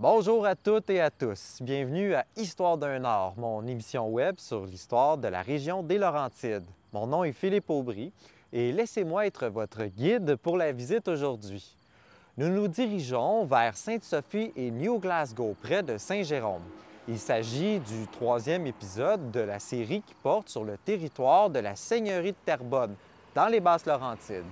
Bonjour à toutes et à tous. Bienvenue à Histoire d'un Nord, mon émission web sur l'histoire de la région des Laurentides. Mon nom est Philippe Aubry et laissez-moi être votre guide pour la visite aujourd'hui. Nous nous dirigeons vers Sainte-Sophie et New Glasgow, près de Saint-Jérôme. Il s'agit du troisième épisode de la série qui porte sur le territoire de la seigneurie de Terrebonne, dans les Basses-Laurentides.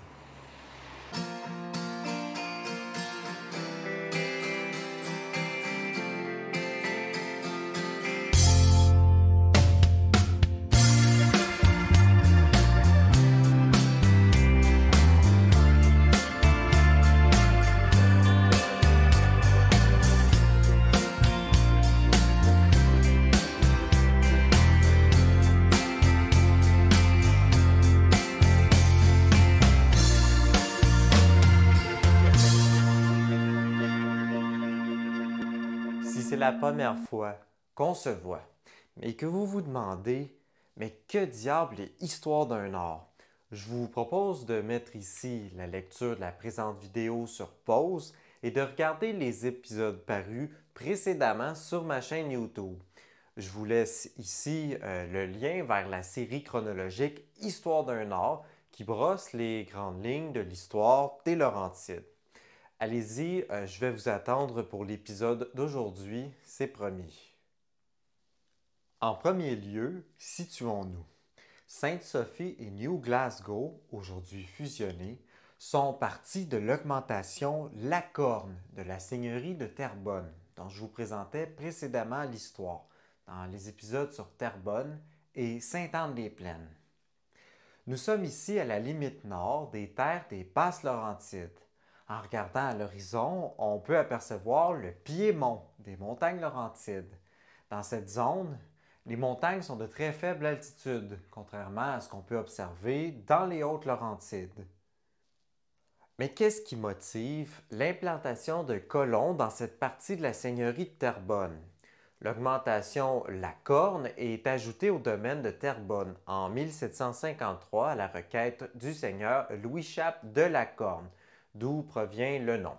Si c'est la première fois qu'on se voit, mais que vous vous demandez, mais que diable est Histoire d'un Nord? Je vous propose de mettre ici la lecture de la présente vidéo sur pause et de regarder les épisodes parus précédemment sur ma chaîne YouTube. Je vous laisse ici le lien vers la série chronologique Histoire d'un Nord qui brosse les grandes lignes de l'histoire des Laurentides. Allez-y, je vais vous attendre pour l'épisode d'aujourd'hui, c'est promis. En premier lieu, situons-nous. Sainte-Sophie et New Glasgow, aujourd'hui fusionnés, sont partis de l'augmentation La Corne de la seigneurie de Terrebonne, dont je vous présentais précédemment l'histoire, dans les épisodes sur Terrebonne et Sainte-Anne-des-Plaines. Nous sommes ici à la limite nord des terres des Basses-Laurentides. En regardant à l'horizon, on peut apercevoir le piémont des montagnes Laurentides. Dans cette zone, les montagnes sont de très faible altitude, contrairement à ce qu'on peut observer dans les Hautes-Laurentides. Mais qu'est-ce qui motive l'implantation de colons dans cette partie de la seigneurie de Terrebonne? L'augmentation La Corne est ajoutée au domaine de Terrebonne en 1753 à la requête du seigneur Louis Chape de La Corne, d'où provient le nom.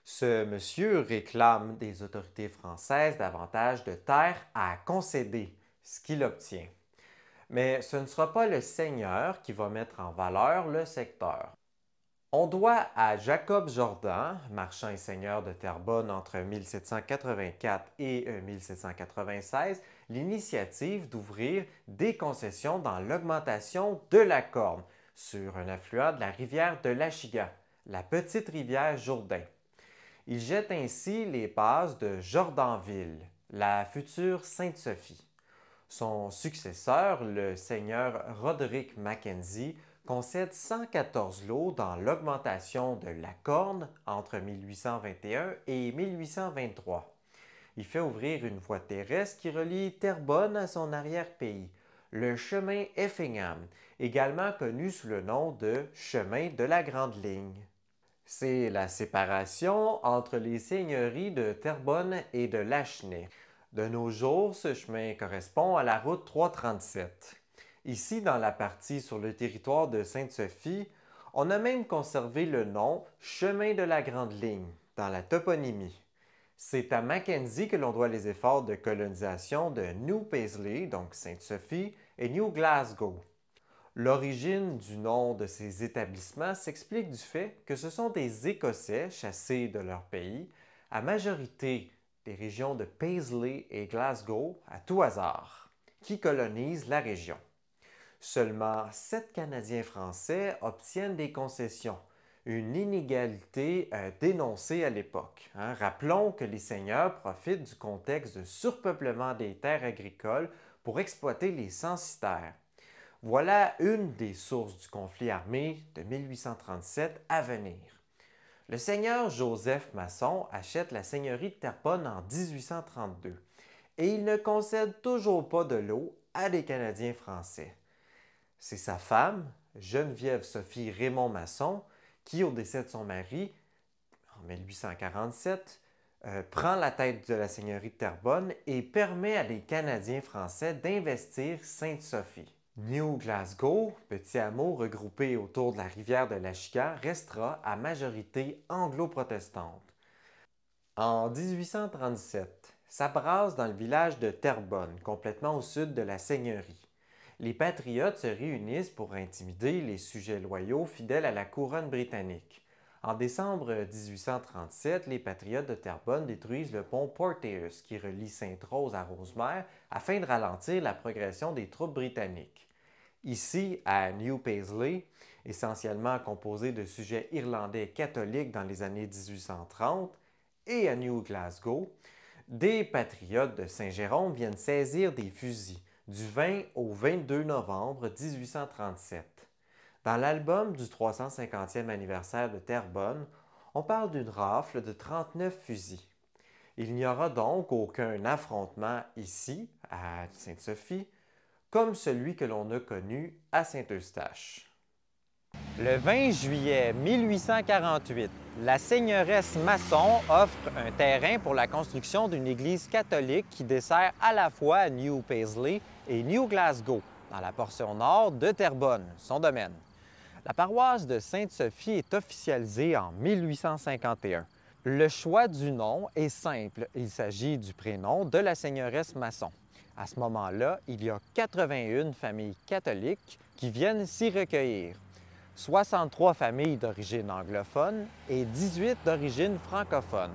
Ce monsieur réclame des autorités françaises davantage de terres à concéder, ce qu'il obtient. Mais ce ne sera pas le seigneur qui va mettre en valeur le secteur. On doit à Jacob Jordan, marchand et seigneur de Terrebonne entre 1784 et 1796, l'initiative d'ouvrir des concessions dans l'augmentation de la Corne sur un affluent de la rivière de l'Achigan, la petite rivière Jourdain. Il jette ainsi les bases de Jordanville, la future Sainte-Sophie. Son successeur, le seigneur Roderick Mackenzie, concède 114 lots dans l'augmentation de La Corne entre 1821 et 1823. Il fait ouvrir une voie terrestre qui relie Terrebonne à son arrière-pays, le chemin Effingham, également connu sous le nom de chemin de la Grande Ligne. C'est la séparation entre les seigneuries de Terrebonne et de Lachenay. De nos jours, ce chemin correspond à la route 337. Ici, dans la partie sur le territoire de Sainte-Sophie, on a même conservé le nom Chemin de la Grande Ligne dans la toponymie. C'est à Mackenzie que l'on doit les efforts de colonisation de New Paisley, donc Sainte-Sophie, et New Glasgow. L'origine du nom de ces établissements s'explique du fait que ce sont des Écossais chassés de leur pays, à majorité des régions de Paisley et Glasgow à tout hasard, qui colonisent la région. Seulement 7 Canadiens français obtiennent des concessions, une inégalité dénoncée à l'époque. Rappelons que les seigneurs profitent du contexte de surpeuplement des terres agricoles pour exploiter les censitaires. Voilà une des sources du conflit armé de 1837 à venir. Le seigneur Joseph Masson achète la seigneurie de Terrebonne en 1832 et il ne concède toujours pas de lot à des Canadiens français. C'est sa femme, Geneviève Sophie Raymond Masson, qui, au décès de son mari, en 1847, prend la tête de la seigneurie de Terrebonne et permet à des Canadiens français d'investir Sainte-Sophie. New Glasgow, petit hameau regroupé autour de la rivière de l'Achigan, restera à majorité anglo-protestante. En 1837, ça brasse dans le village de Terrebonne, complètement au sud de la seigneurie. Les patriotes se réunissent pour intimider les sujets loyaux fidèles à la couronne britannique. En décembre 1837, les patriotes de Terrebonne détruisent le pont Porteus qui relie Sainte-Rose à Rosemère afin de ralentir la progression des troupes britanniques. Ici, à New Paisley, essentiellement composé de sujets irlandais catholiques dans les années 1830, et à New Glasgow, des patriotes de Saint-Jérôme viennent saisir des fusils du 20 au 22 novembre 1837. Dans l'album du 350e anniversaire de Terrebonne, on parle d'une rafle de 39 fusils. Il n'y aura donc aucun affrontement ici, à Sainte-Sophie, comme celui que l'on a connu à Saint-Eustache. Le 20 juillet 1848, la seigneuresse Masson offre un terrain pour la construction d'une église catholique qui dessert à la fois New Paisley et New Glasgow, dans la portion nord de Terrebonne, son domaine. La paroisse de Sainte-Sophie est officialisée en 1851. Le choix du nom est simple, il s'agit du prénom de la seigneuresse Masson. À ce moment-là, il y a 81 familles catholiques qui viennent s'y recueillir. 63 familles d'origine anglophone et 18 d'origine francophone.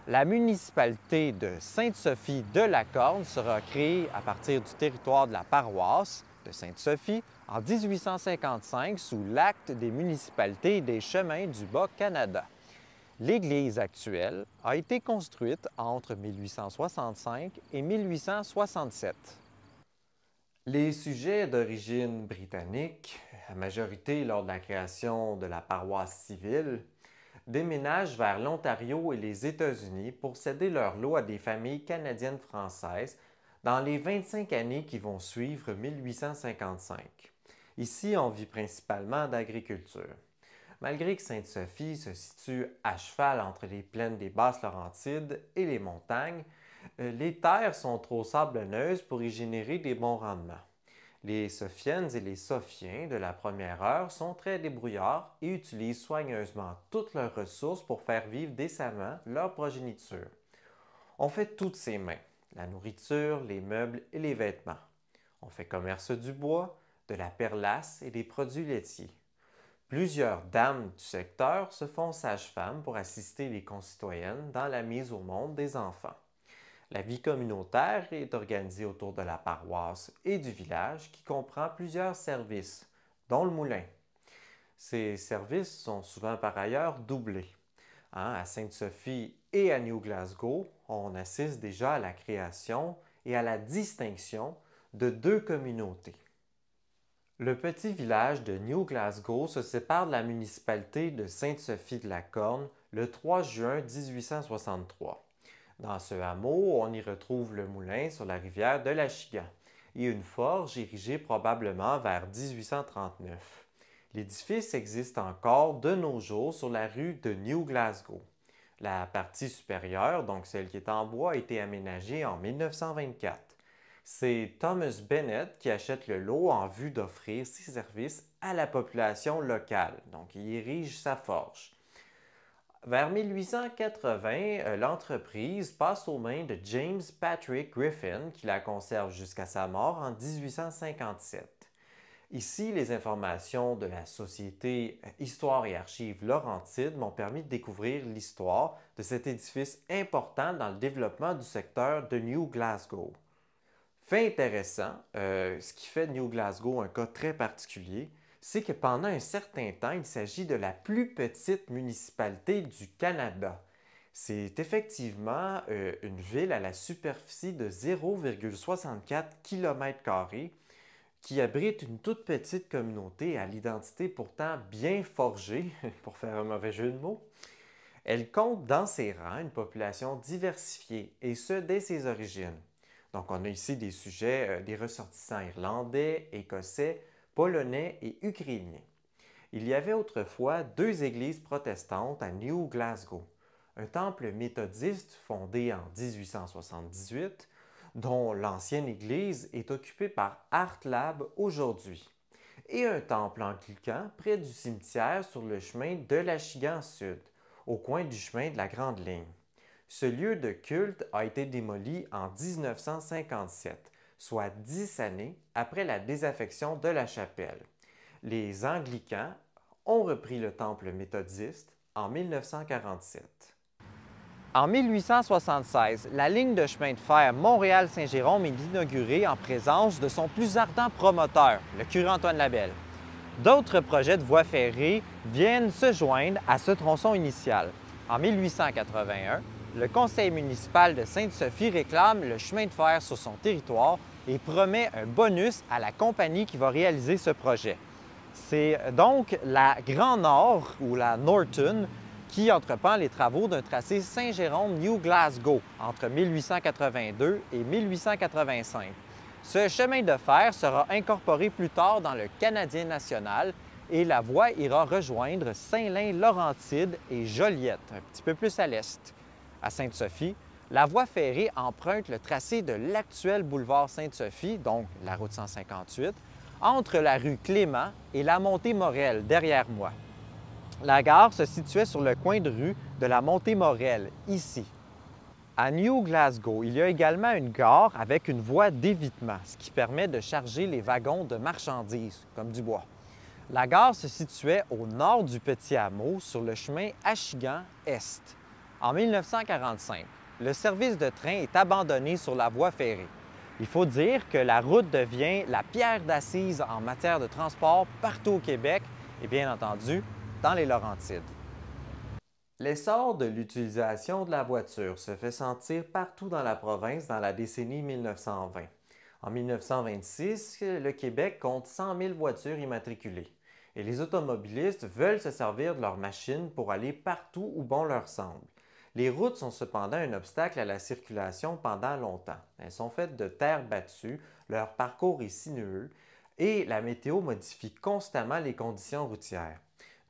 La municipalité de Sainte-Sophie de la Corne sera créée à partir du territoire de la paroisse de Sainte-Sophie en 1855 sous l'Acte des municipalités des chemins du Bas-Canada. L'église actuelle a été construite entre 1865 et 1867. Les sujets d'origine britannique, à majorité lors de la création de la paroisse civile, déménagent vers l'Ontario et les États-Unis pour céder leur lot à des familles canadiennes-françaises dans les 25 années qui vont suivre 1855. Ici, on vit principalement d'agriculture. Malgré que Sainte-Sophie se situe à cheval entre les plaines des Basses-Laurentides et les montagnes, les terres sont trop sablonneuses pour y générer des bons rendements. Les Sophiennes et les Sophiens de la première heure sont très débrouillards et utilisent soigneusement toutes leurs ressources pour faire vivre décemment leur progéniture. On fait tout de ses mains, la nourriture, les meubles et les vêtements. On fait commerce du bois, de la perlasse et des produits laitiers. Plusieurs dames du secteur se font sages-femmes pour assister les concitoyennes dans la mise au monde des enfants. La vie communautaire est organisée autour de la paroisse et du village qui comprend plusieurs services, dont le moulin. Ces services sont souvent par ailleurs doublés. À Sainte-Sophie et à New Glasgow, on assiste déjà à la création et à la distinction de deux communautés. Le petit village de New Glasgow se sépare de la municipalité de Sainte-Sophie-de-la-Corne le 3 juin 1863. Dans ce hameau, on y retrouve le moulin sur la rivière de l'Achigan et une forge érigée probablement vers 1839. L'édifice existe encore de nos jours sur la rue de New Glasgow. La partie supérieure, donc celle qui est en bois, a été aménagée en 1924. C'est Thomas Bennett qui achète le lot en vue d'offrir ses services à la population locale, donc il érige sa forge. Vers 1880, l'entreprise passe aux mains de James Patrick Griffin, qui la conserve jusqu'à sa mort en 1857. Ici, les informations de la Société Histoire et Archives Laurentides m'ont permis de découvrir l'histoire de cet édifice important dans le développement du secteur de New Glasgow. Fait intéressant, ce qui fait de New Glasgow un cas très particulier, c'est que pendant un certain temps, il s'agit de la plus petite municipalité du Canada. C'est effectivement une ville à la superficie de 0,64 km² qui abrite une toute petite communauté à l'identité pourtant bien forgée, pour faire un mauvais jeu de mots. Elle compte dans ses rangs une population diversifiée, et ce dès ses origines. Donc on a ici des sujets, des ressortissants irlandais, écossais, polonais et ukrainiens. Il y avait autrefois deux églises protestantes à New Glasgow. Un temple méthodiste fondé en 1878, dont l'ancienne église est occupée par Art Lab aujourd'hui, et un temple anglican près du cimetière sur le chemin de l'Achigan Sud, au coin du chemin de la Grande Ligne. Ce lieu de culte a été démoli en 1957, soit 10 années après la désaffection de la chapelle. Les Anglicans ont repris le temple méthodiste en 1947. En 1876, la ligne de chemin de fer Montréal-Saint-Jérôme est inaugurée en présence de son plus ardent promoteur, le curé Antoine Labelle. D'autres projets de voies ferrées viennent se joindre à ce tronçon initial. En 1881, le conseil municipal de Sainte-Sophie réclame le chemin de fer sur son territoire et promet un bonus à la compagnie qui va réaliser ce projet. C'est donc la Grand Nord ou la Norton qui entreprend les travaux d'un tracé Saint-Jérôme-New Glasgow entre 1882 et 1885. Ce chemin de fer sera incorporé plus tard dans le Canadien national et la voie ira rejoindre Saint-Lin-Laurentide et Joliette, un petit peu plus à l'est. À Sainte-Sophie, la voie ferrée emprunte le tracé de l'actuel boulevard Sainte-Sophie, donc la route 158, entre la rue Clément et la montée Morel, derrière moi. La gare se situait sur le coin de rue de la montée Morel, ici. À New Glasgow, il y a également une gare avec une voie d'évitement, ce qui permet de charger les wagons de marchandises, comme du bois. La gare se situait au nord du petit hameau, sur le chemin Achigan-Est. En 1945, le service de train est abandonné sur la voie ferrée. Il faut dire que la route devient la pierre d'assise en matière de transport partout au Québec et bien entendu dans les Laurentides. L'essor de l'utilisation de la voiture se fait sentir partout dans la province dans la décennie 1920. En 1926, le Québec compte 100 000 voitures immatriculées et les automobilistes veulent se servir de leurs machines pour aller partout où bon leur semble. Les routes sont cependant un obstacle à la circulation pendant longtemps. Elles sont faites de terre battue, leur parcours est sinueux et la météo modifie constamment les conditions routières.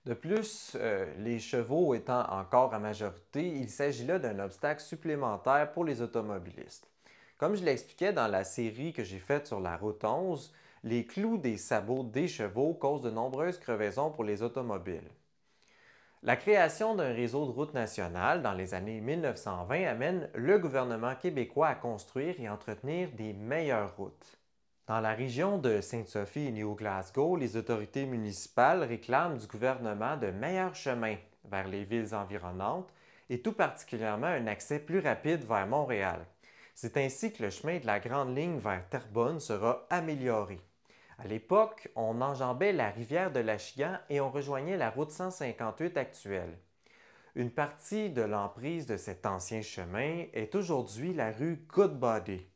De plus, les chevaux étant encore à majorité, il s'agit là d'un obstacle supplémentaire pour les automobilistes. Comme je l'expliquais dans la série que j'ai faite sur la route 11, les clous des sabots des chevaux causent de nombreuses crevaisons pour les automobiles. La création d'un réseau de routes nationales dans les années 1920 amène le gouvernement québécois à construire et entretenir des meilleures routes. Dans la région de Sainte-Sophie et New Glasgow, les autorités municipales réclament du gouvernement de meilleurs chemins vers les villes environnantes et tout particulièrement un accès plus rapide vers Montréal. C'est ainsi que le chemin de la Grande Ligne vers Terrebonne sera amélioré. À l'époque, on enjambait la rivière de l'Achigan et on rejoignait la route 158 actuelle. Une partie de l'emprise de cet ancien chemin est aujourd'hui la rue Goodbody.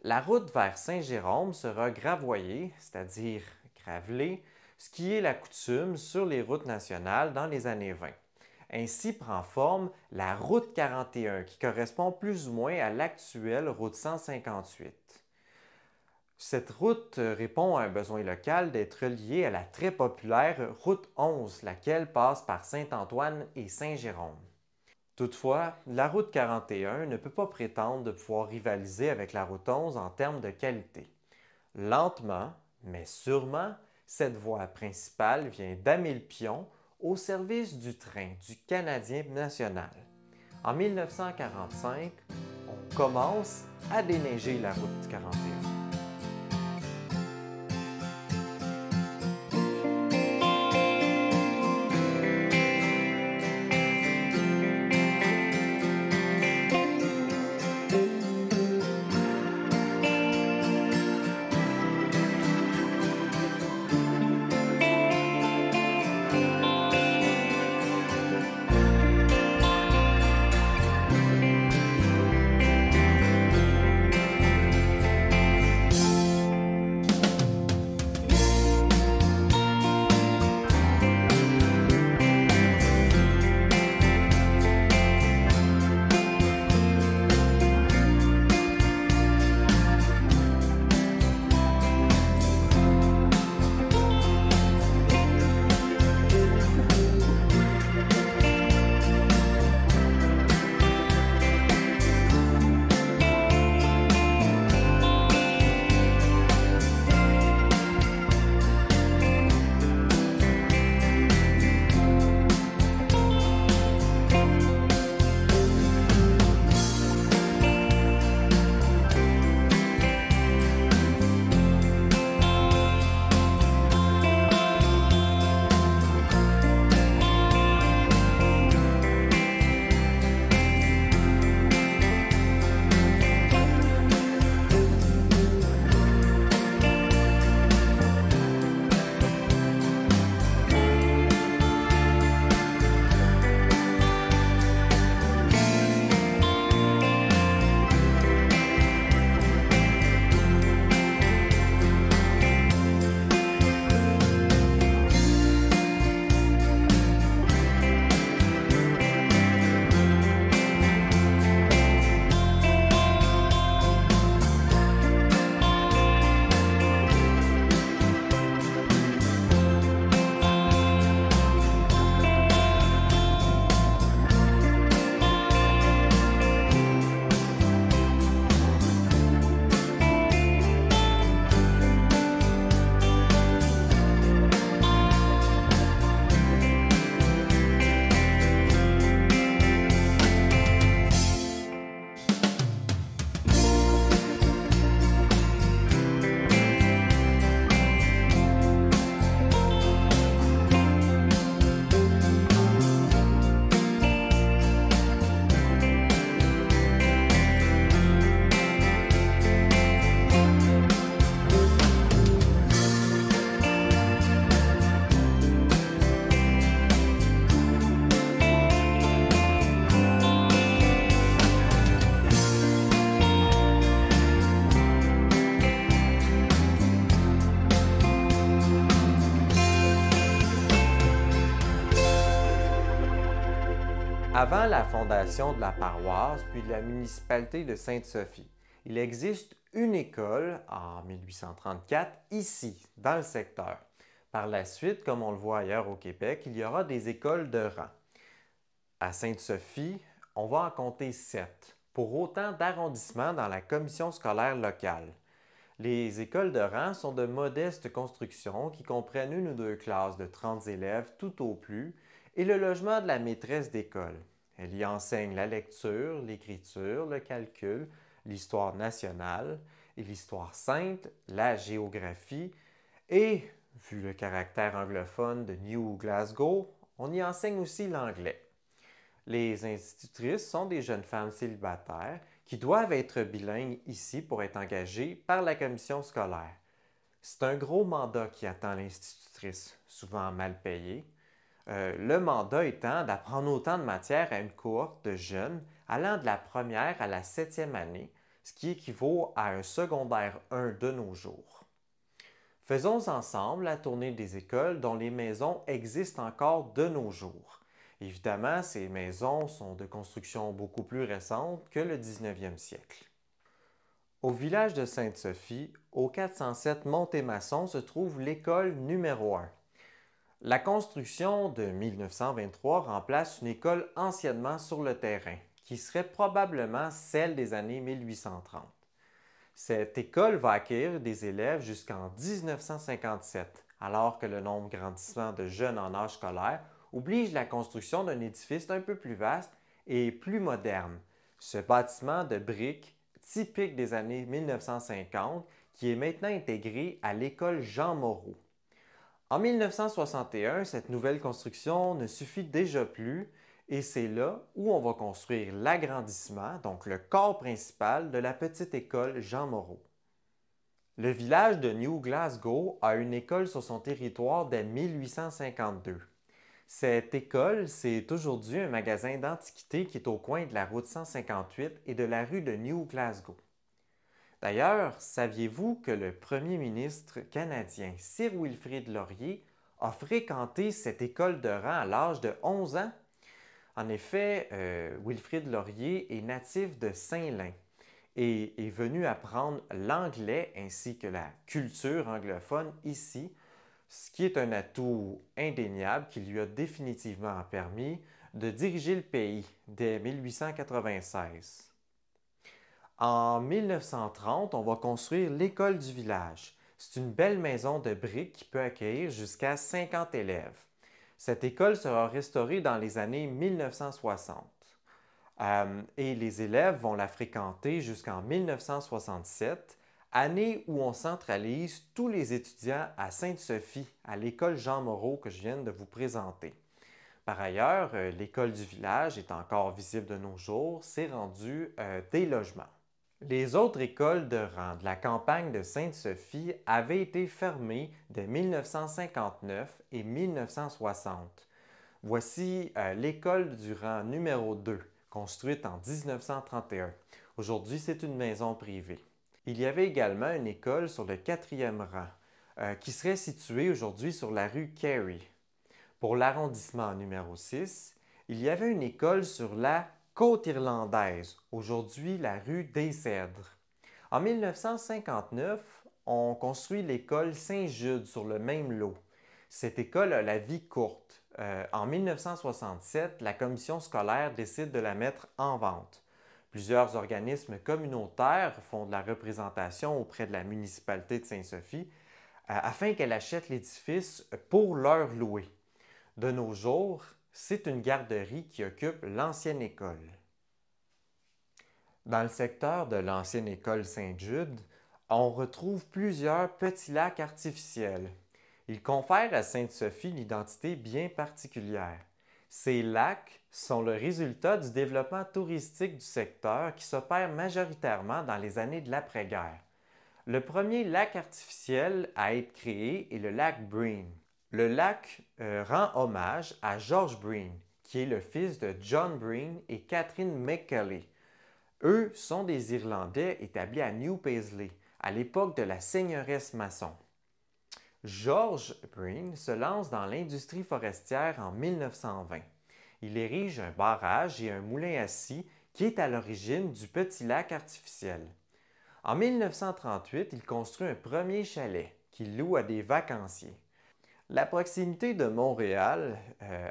La route vers Saint-Jérôme sera gravoyée, c'est-à-dire gravelée, ce qui est la coutume sur les routes nationales dans les années 20. Ainsi prend forme la route 41 qui correspond plus ou moins à l'actuelle route 158. Cette route répond à un besoin local d'être reliée à la très populaire route 11, laquelle passe par Saint-Antoine et Saint-Jérôme. Toutefois, la route 41 ne peut pas prétendre de pouvoir rivaliser avec la route 11 en termes de qualité. Lentement, mais sûrement, cette voie principale vient d'Amilpion au service du train du Canadien national. En 1945, on commence à déneiger la route 41. Avant la fondation de la paroisse puis de la municipalité de Sainte-Sophie, il existe une école en 1834 ici, dans le secteur. Par la suite, comme on le voit ailleurs au Québec, il y aura des écoles de rang. À Sainte-Sophie, on va en compter 7, pour autant d'arrondissements dans la commission scolaire locale. Les écoles de rang sont de modestes constructions qui comprennent une ou deux classes de 30 élèves tout au plus et le logement de la maîtresse d'école. Elle y enseigne la lecture, l'écriture, le calcul, l'histoire nationale et l'histoire sainte, la géographie et, vu le caractère anglophone de New Glasgow, on y enseigne aussi l'anglais. Les institutrices sont des jeunes femmes célibataires qui doivent être bilingues ici pour être engagées par la commission scolaire. C'est un gros mandat qui attend l'institutrice, souvent mal payé. Le mandat étant d'apprendre autant de matières à une cohorte de jeunes allant de la première à la 7e année, ce qui équivaut à un secondaire 1 de nos jours. Faisons ensemble la tournée des écoles dont les maisons existent encore de nos jours. Évidemment, ces maisons sont de construction beaucoup plus récente que le 19e siècle. Au village de Sainte-Sophie, au 407 Montémasson, se trouve l'école numéro 1. La construction de 1923 remplace une école anciennement sur le terrain, qui serait probablement celle des années 1830. Cette école va accueillir des élèves jusqu'en 1957, alors que le nombre grandissant de jeunes en âge scolaire oblige la construction d'un édifice un peu plus vaste et plus moderne. Ce bâtiment de briques, typique des années 1950, qui est maintenant intégré à l'école Jean Moreau. En 1961, cette nouvelle construction ne suffit déjà plus et c'est là où on va construire l'agrandissement, donc le corps principal de la petite école Jean Moreau. Le village de New Glasgow a une école sur son territoire dès 1852. Cette école, c'est aujourd'hui un magasin d'antiquités qui est au coin de la route 158 et de la rue de New Glasgow. D'ailleurs, saviez-vous que le premier ministre canadien Sir Wilfrid Laurier a fréquenté cette école de rang à l'âge de 11 ans? En effet, Wilfrid Laurier est natif de Saint-Lin et est venu apprendre l'anglais ainsi que la culture anglophone ici, ce qui est un atout indéniable qui lui a définitivement permis de diriger le pays dès 1896. En 1930, on va construire l'école du village. C'est une belle maison de briques qui peut accueillir jusqu'à 50 élèves. Cette école sera restaurée dans les années 1960 et les élèves vont la fréquenter jusqu'en 1967, année où on centralise tous les étudiants à Sainte-Sophie, à l'école Jean Moreau que je viens de vous présenter. Par ailleurs, l'école du village est encore visible de nos jours, c'est rendu des logements. Les autres écoles de rang de la campagne de Sainte-Sophie avaient été fermées dès 1959 et 1960. Voici l'école du rang numéro 2, construite en 1931. Aujourd'hui, c'est une maison privée. Il y avait également une école sur le 4e rang, qui serait située aujourd'hui sur la rue Carey. Pour l'arrondissement numéro 6, il y avait une école sur la Côte irlandaise, aujourd'hui la rue des Cèdres. En 1959, on construit l'école Saint-Jude sur le même lot. Cette école a la vie courte. En 1967, la commission scolaire décide de la mettre en vente. Plusieurs organismes communautaires font de la représentation auprès de la municipalité de Sainte-Sophie afin qu'elle achète l'édifice pour leur louer. De nos jours, c'est une garderie qui occupe l'ancienne école. Dans le secteur de l'ancienne école Saint-Jude, on retrouve plusieurs petits lacs artificiels. Ils confèrent à Sainte-Sophie une identité bien particulière. Ces lacs sont le résultat du développement touristique du secteur qui s'opère majoritairement dans les années de l'après-guerre. Le premier lac artificiel à être créé est le lac Breen. Le lac rend hommage à George Breen, qui est le fils de John Breen et Catherine McKelly. Eux sont des Irlandais établis à New Paisley, à l'époque de la seigneuresse Masson. George Breen se lance dans l'industrie forestière en 1920. Il érige un barrage et un moulin à scie qui est à l'origine du petit lac artificiel. En 1938, il construit un premier chalet qu'il loue à des vacanciers. La proximité de Montréal,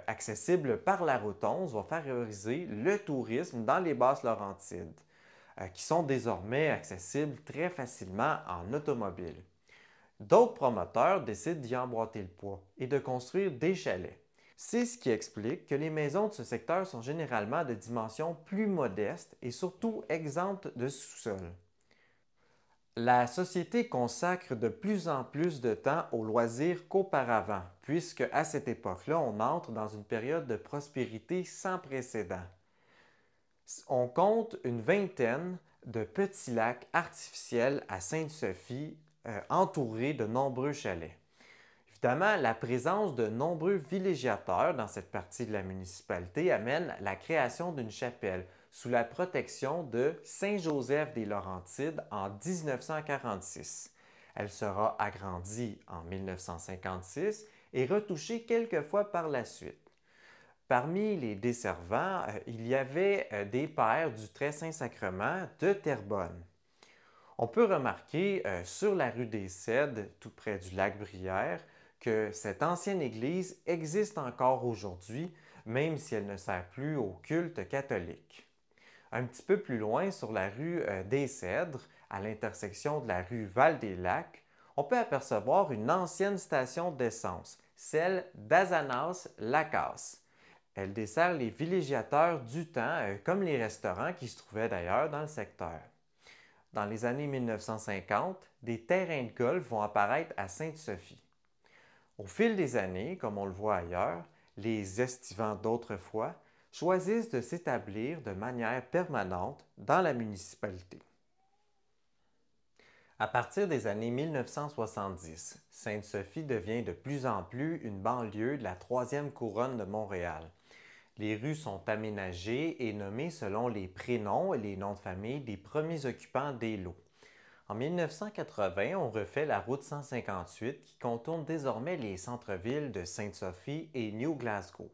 accessible par la route 11, va favoriser le tourisme dans les Basses-Laurentides, qui sont désormais accessibles très facilement en automobile. D'autres promoteurs décident d'y emboîter le poids et de construire des chalets. C'est ce qui explique que les maisons de ce secteur sont généralement de dimensions plus modestes et surtout exemptes de sous-sol. La société consacre de plus en plus de temps aux loisirs qu'auparavant, puisque à cette époque-là, on entre dans une période de prospérité sans précédent. On compte une vingtaine de petits lacs artificiels à Sainte-Sophie, entourés de nombreux chalets. Évidemment, la présence de nombreux villégiateurs dans cette partie de la municipalité amène la création d'une chapelle sous la protection de Saint-Joseph des Laurentides en 1946. Elle sera agrandie en 1956 et retouchée quelques fois par la suite. Parmi les desservants, il y avait des pères du Très-Saint-Sacrement de Terrebonne. On peut remarquer sur la rue des Cèdres, tout près du lac Brière, que cette ancienne église existe encore aujourd'hui, même si elle ne sert plus au culte catholique. Un petit peu plus loin, sur la rue des Cèdres, à l'intersection de la rue Val-des-Lacs, on peut apercevoir une ancienne station d'essence, celle d'Azanas-Lacasse. Elle dessert les villégiateurs du temps, comme les restaurants qui se trouvaient d'ailleurs dans le secteur. Dans les années 1950, des terrains de golf vont apparaître à Sainte-Sophie. Au fil des années, comme on le voit ailleurs, les estivants d'autrefois choisissent de s'établir de manière permanente dans la municipalité. À partir des années 1970, Sainte-Sophie devient de plus en plus une banlieue de la troisième couronne de Montréal. Les rues sont aménagées et nommées selon les prénoms et les noms de famille des premiers occupants des lots. En 1980, on refait la route 158 qui contourne désormais les centres-villes de Sainte-Sophie et New Glasgow.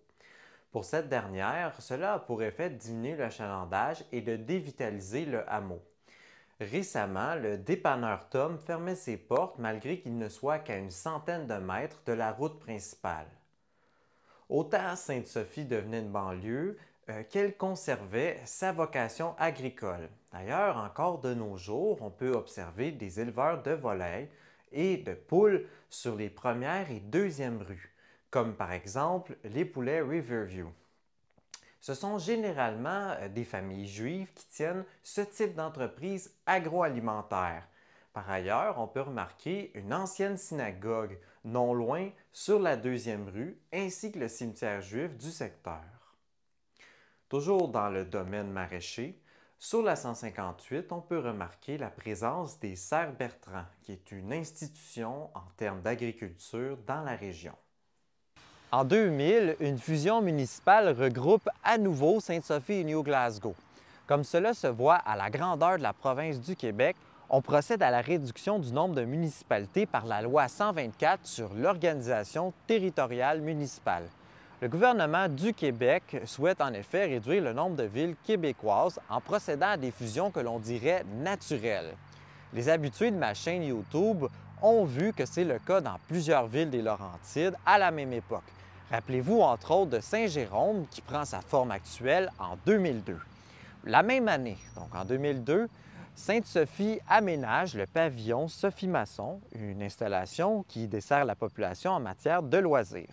Pour cette dernière, cela a pour effet de diminuer l'achalandage et de dévitaliser le hameau. Récemment, le dépanneur Tom fermait ses portes malgré qu'il ne soit qu'à une centaine de mètres de la route principale. Autant Sainte-Sophie devenait une banlieue qu'elle conservait sa vocation agricole. D'ailleurs, encore de nos jours, on peut observer des éleveurs de volailles et de poules sur les premières et deuxièmes rues, comme par exemple les poulets Riverview. Ce sont généralement des familles juives qui tiennent ce type d'entreprise agroalimentaire. Par ailleurs, on peut remarquer une ancienne synagogue non loin sur la deuxième rue, ainsi que le cimetière juif du secteur. Toujours dans le domaine maraîcher, sur la 158, on peut remarquer la présence des Serres Bertrand, qui est une institution en termes d'agriculture dans la région. En 2000, une fusion municipale regroupe à nouveau Sainte-Sophie et New Glasgow. Comme cela se voit à la grandeur de la province du Québec, on procède à la réduction du nombre de municipalités par la loi 124 sur l'organisation territoriale municipale. Le gouvernement du Québec souhaite en effet réduire le nombre de villes québécoises en procédant à des fusions que l'on dirait naturelles. Les habitués de ma chaîne YouTube ont vu que c'est le cas dans plusieurs villes des Laurentides à la même époque. Rappelez-vous entre autres de Saint-Jérôme qui prend sa forme actuelle en 2002. La même année, donc en 2002, Sainte-Sophie aménage le pavillon Sophie Masson, une installation qui dessert la population en matière de loisirs.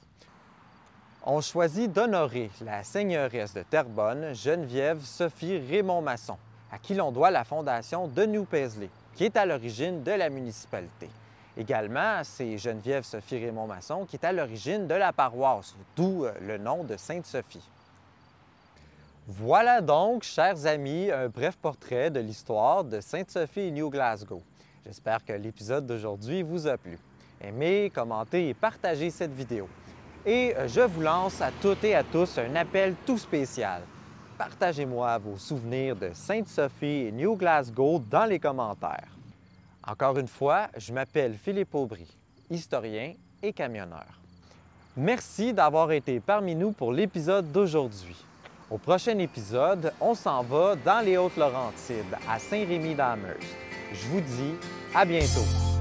On choisit d'honorer la seigneuresse de Terrebonne, Geneviève Sophie Raymond Masson, à qui l'on doit la fondation de New Paisley, qui est à l'origine de la municipalité. Également, c'est Geneviève Sophie Raymond Masson qui est à l'origine de la paroisse, d'où le nom de Sainte-Sophie. Voilà donc, chers amis, un bref portrait de l'histoire de Sainte-Sophie et New Glasgow. J'espère que l'épisode d'aujourd'hui vous a plu. Aimez, commentez et partagez cette vidéo. Et je vous lance à toutes et à tous un appel tout spécial. Partagez-moi vos souvenirs de Sainte-Sophie et New Glasgow dans les commentaires. Encore une fois, je m'appelle Philippe Aubry, historien et camionneur. Merci d'avoir été parmi nous pour l'épisode d'aujourd'hui. Au prochain épisode, on s'en va dans les Hautes-Laurentides, à Saint-Rémy-d'Amherst. Je vous dis à bientôt!